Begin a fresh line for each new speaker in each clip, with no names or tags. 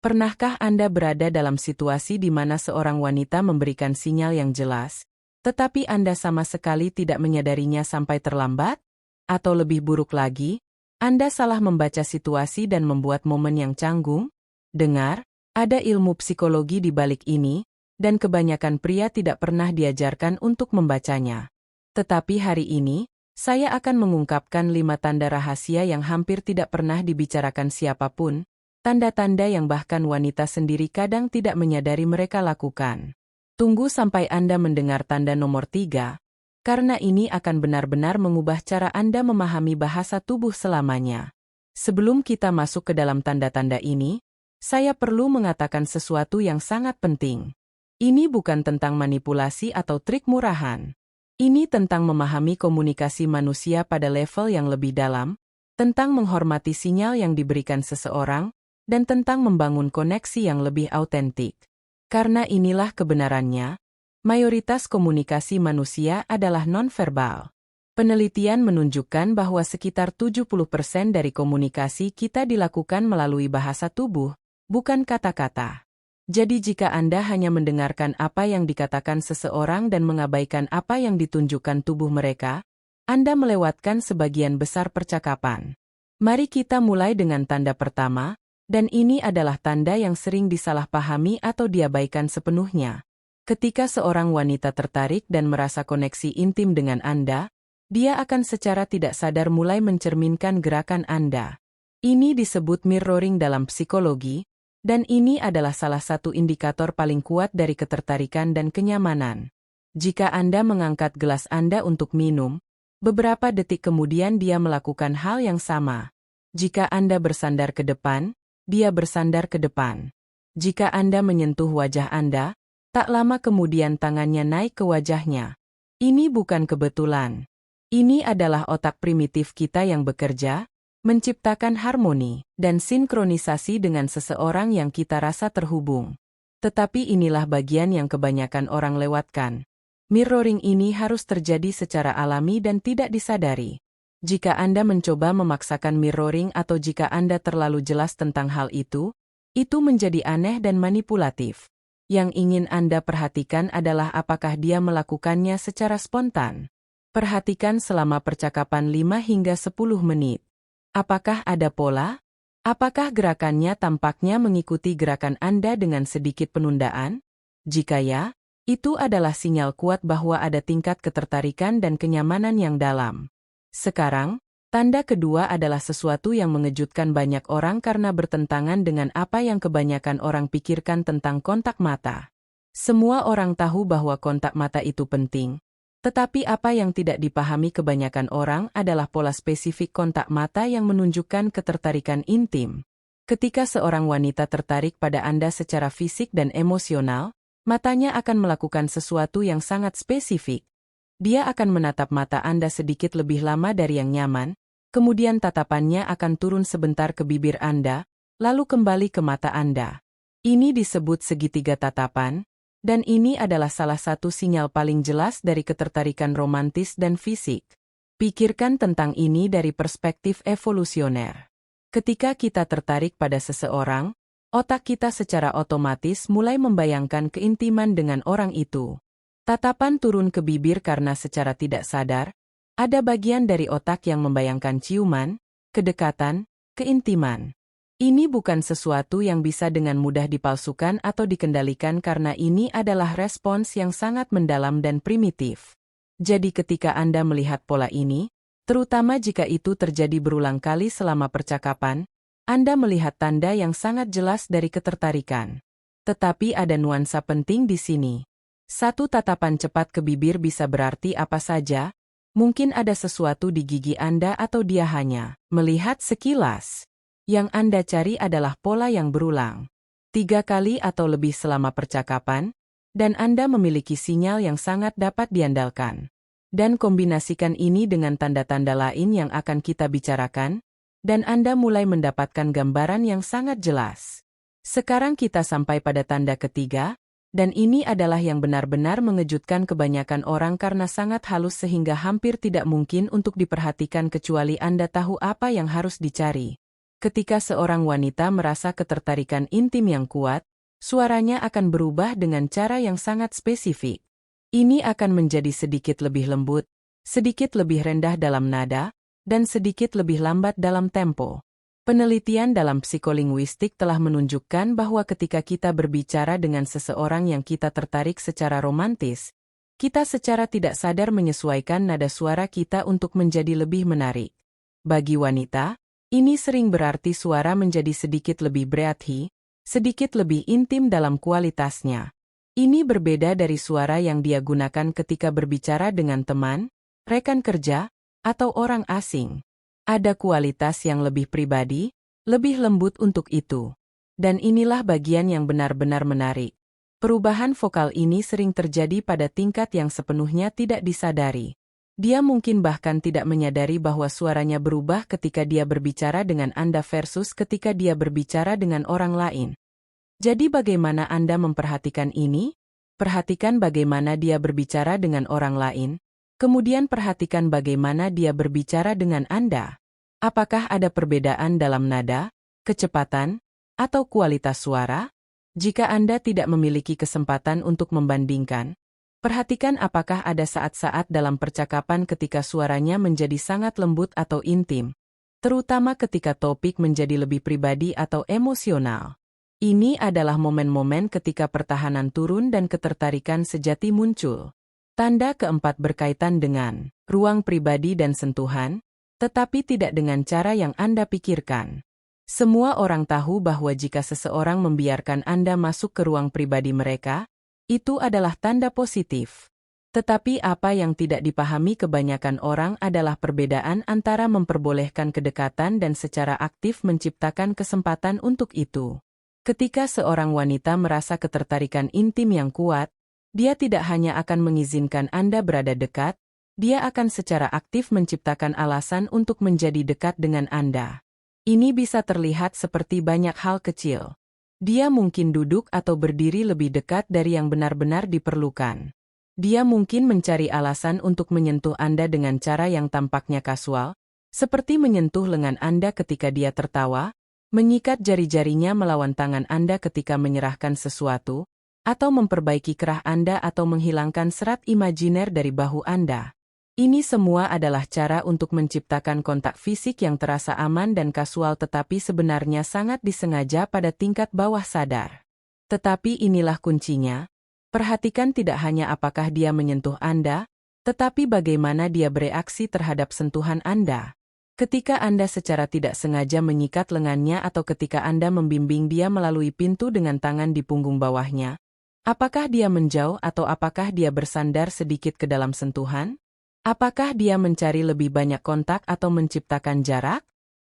Pernahkah Anda berada dalam situasi di mana seorang wanita memberikan sinyal yang jelas, tetapi Anda sama sekali tidak menyadarinya sampai terlambat? Atau lebih buruk lagi, Anda salah membaca situasi dan membuat momen yang canggung? Dengar, ada ilmu psikologi di balik ini, dan kebanyakan pria tidak pernah diajarkan untuk membacanya. Tetapi hari ini, saya akan mengungkapkan 5 tanda rahasia yang hampir tidak pernah dibicarakan siapapun, tanda-tanda yang bahkan wanita sendiri kadang tidak menyadari mereka lakukan. Tunggu sampai Anda mendengar tanda nomor 3, karena ini akan benar-benar mengubah cara Anda memahami bahasa tubuh selamanya. Sebelum kita masuk ke dalam tanda-tanda ini, saya perlu mengatakan sesuatu yang sangat penting. Ini bukan tentang manipulasi atau trik murahan. Ini tentang memahami komunikasi manusia pada level yang lebih dalam, tentang menghormati sinyal yang diberikan seseorang, dan tentang membangun koneksi yang lebih autentik. Karena inilah kebenarannya, mayoritas komunikasi manusia adalah nonverbal. Penelitian menunjukkan bahwa sekitar 70% dari komunikasi kita dilakukan melalui bahasa tubuh, bukan kata-kata. Jadi jika Anda hanya mendengarkan apa yang dikatakan seseorang dan mengabaikan apa yang ditunjukkan tubuh mereka, Anda melewatkan sebagian besar percakapan. Mari kita mulai dengan tanda pertama, dan ini adalah tanda yang sering disalahpahami atau diabaikan sepenuhnya. Ketika seorang wanita tertarik dan merasa koneksi intim dengan Anda, dia akan secara tidak sadar mulai mencerminkan gerakan Anda. Ini disebut mirroring dalam psikologi, dan ini adalah salah satu indikator paling kuat dari ketertarikan dan kenyamanan. Jika Anda mengangkat gelas Anda untuk minum, beberapa detik kemudian dia melakukan hal yang sama. Jika Anda bersandar ke depan, dia bersandar ke depan. Jika Anda menyentuh wajah Anda, tak lama kemudian tangannya naik ke wajahnya. Ini bukan kebetulan. Ini adalah otak primitif kita yang bekerja, menciptakan harmoni dan sinkronisasi dengan seseorang yang kita rasa terhubung. Tetapi inilah bagian yang kebanyakan orang lewatkan. Mirroring ini harus terjadi secara alami dan tidak disadari. Jika Anda mencoba memaksakan mirroring atau jika Anda terlalu jelas tentang hal itu menjadi aneh dan manipulatif. Yang ingin Anda perhatikan adalah apakah dia melakukannya secara spontan. Perhatikan selama percakapan 5 hingga 10 menit. Apakah ada pola? Apakah gerakannya tampaknya mengikuti gerakan Anda dengan sedikit penundaan? Jika ya, itu adalah sinyal kuat bahwa ada tingkat ketertarikan dan kenyamanan yang dalam. Sekarang, tanda kedua adalah sesuatu yang mengejutkan banyak orang karena bertentangan dengan apa yang kebanyakan orang pikirkan tentang kontak mata. Semua orang tahu bahwa kontak mata itu penting. Tetapi apa yang tidak dipahami kebanyakan orang adalah pola spesifik kontak mata yang menunjukkan ketertarikan intim. Ketika seorang wanita tertarik pada Anda secara fisik dan emosional, matanya akan melakukan sesuatu yang sangat spesifik. Dia akan menatap mata Anda sedikit lebih lama dari yang nyaman, kemudian tatapannya akan turun sebentar ke bibir Anda, lalu kembali ke mata Anda. Ini disebut segitiga tatapan, dan ini adalah salah satu sinyal paling jelas dari ketertarikan romantis dan fisik. Pikirkan tentang ini dari perspektif evolusioner. Ketika kita tertarik pada seseorang, otak kita secara otomatis mulai membayangkan keintiman dengan orang itu. Tatapan turun ke bibir karena secara tidak sadar, ada bagian dari otak yang membayangkan ciuman, kedekatan, keintiman. Ini bukan sesuatu yang bisa dengan mudah dipalsukan atau dikendalikan karena ini adalah respons yang sangat mendalam dan primitif. Jadi ketika Anda melihat pola ini, terutama jika itu terjadi berulang kali selama percakapan, Anda melihat tanda yang sangat jelas dari ketertarikan. Tetapi ada nuansa penting di sini. Satu tatapan cepat ke bibir bisa berarti apa saja, mungkin ada sesuatu di gigi Anda atau dia hanya melihat sekilas. Yang Anda cari adalah pola yang berulang 3 kali atau lebih selama percakapan, dan Anda memiliki sinyal yang sangat dapat diandalkan. Dan kombinasikan ini dengan tanda-tanda lain yang akan kita bicarakan, dan Anda mulai mendapatkan gambaran yang sangat jelas. Sekarang kita sampai pada tanda ketiga, dan ini adalah yang benar-benar mengejutkan kebanyakan orang karena sangat halus sehingga hampir tidak mungkin untuk diperhatikan kecuali Anda tahu apa yang harus dicari. Ketika seorang wanita merasa ketertarikan intim yang kuat, suaranya akan berubah dengan cara yang sangat spesifik. Ini akan menjadi sedikit lebih lembut, sedikit lebih rendah dalam nada, dan sedikit lebih lambat dalam tempo. Penelitian dalam psikolinguistik telah menunjukkan bahwa ketika kita berbicara dengan seseorang yang kita tertarik secara romantis, kita secara tidak sadar menyesuaikan nada suara kita untuk menjadi lebih menarik. Bagi wanita, ini sering berarti suara menjadi sedikit lebih breathi, sedikit lebih intim dalam kualitasnya. Ini berbeda dari suara yang dia gunakan ketika berbicara dengan teman, rekan kerja, atau orang asing. Ada kualitas yang lebih pribadi, lebih lembut untuk itu. Dan inilah bagian yang benar-benar menarik. Perubahan vokal ini sering terjadi pada tingkat yang sepenuhnya tidak disadari. Dia mungkin bahkan tidak menyadari bahwa suaranya berubah ketika dia berbicara dengan Anda versus ketika dia berbicara dengan orang lain. Jadi bagaimana Anda memperhatikan ini? Perhatikan bagaimana dia berbicara dengan orang lain, kemudian perhatikan bagaimana dia berbicara dengan Anda. Apakah ada perbedaan dalam nada, kecepatan, atau kualitas suara? Jika Anda tidak memiliki kesempatan untuk membandingkan, perhatikan apakah ada saat-saat dalam percakapan ketika suaranya menjadi sangat lembut atau intim, terutama ketika topik menjadi lebih pribadi atau emosional. Ini adalah momen-momen ketika pertahanan turun dan ketertarikan sejati muncul. Tanda keempat berkaitan dengan ruang pribadi dan sentuhan, tetapi tidak dengan cara yang Anda pikirkan. Semua orang tahu bahwa jika seseorang membiarkan Anda masuk ke ruang pribadi mereka, itu adalah tanda positif. Tetapi apa yang tidak dipahami kebanyakan orang adalah perbedaan antara memperbolehkan kedekatan dan secara aktif menciptakan kesempatan untuk itu. Ketika seorang wanita merasa ketertarikan intim yang kuat, dia tidak hanya akan mengizinkan Anda berada dekat, dia akan secara aktif menciptakan alasan untuk menjadi dekat dengan Anda. Ini bisa terlihat seperti banyak hal kecil. Dia mungkin duduk atau berdiri lebih dekat dari yang benar-benar diperlukan. Dia mungkin mencari alasan untuk menyentuh Anda dengan cara yang tampaknya kasual, seperti menyentuh lengan Anda ketika dia tertawa, mengikat jari-jarinya melawan tangan Anda ketika menyerahkan sesuatu, atau memperbaiki kerah Anda atau menghilangkan serat imajiner dari bahu Anda. Ini semua adalah cara untuk menciptakan kontak fisik yang terasa aman dan kasual tetapi sebenarnya sangat disengaja pada tingkat bawah sadar. Tetapi inilah kuncinya. Perhatikan tidak hanya apakah dia menyentuh Anda, tetapi bagaimana dia bereaksi terhadap sentuhan Anda. Ketika Anda secara tidak sengaja menyikat lengannya atau ketika Anda membimbing dia melalui pintu dengan tangan di punggung bawahnya, apakah dia menjauh atau apakah dia bersandar sedikit ke dalam sentuhan? Apakah dia mencari lebih banyak kontak atau menciptakan jarak?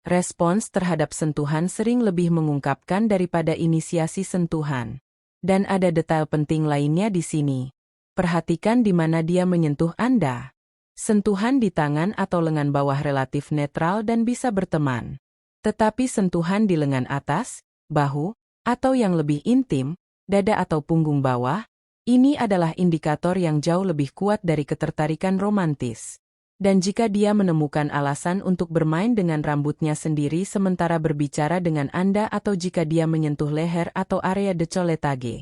Respons terhadap sentuhan sering lebih mengungkapkan daripada inisiasi sentuhan. Dan ada detail penting lainnya di sini. Perhatikan di mana dia menyentuh Anda. Sentuhan di tangan atau lengan bawah relatif netral dan bisa berteman. Tetapi sentuhan di lengan atas, bahu, atau yang lebih intim, dada atau punggung bawah, ini adalah indikator yang jauh lebih kuat dari ketertarikan romantis. Dan jika dia menemukan alasan untuk bermain dengan rambutnya sendiri sementara berbicara dengan Anda atau jika dia menyentuh leher atau area decolletage,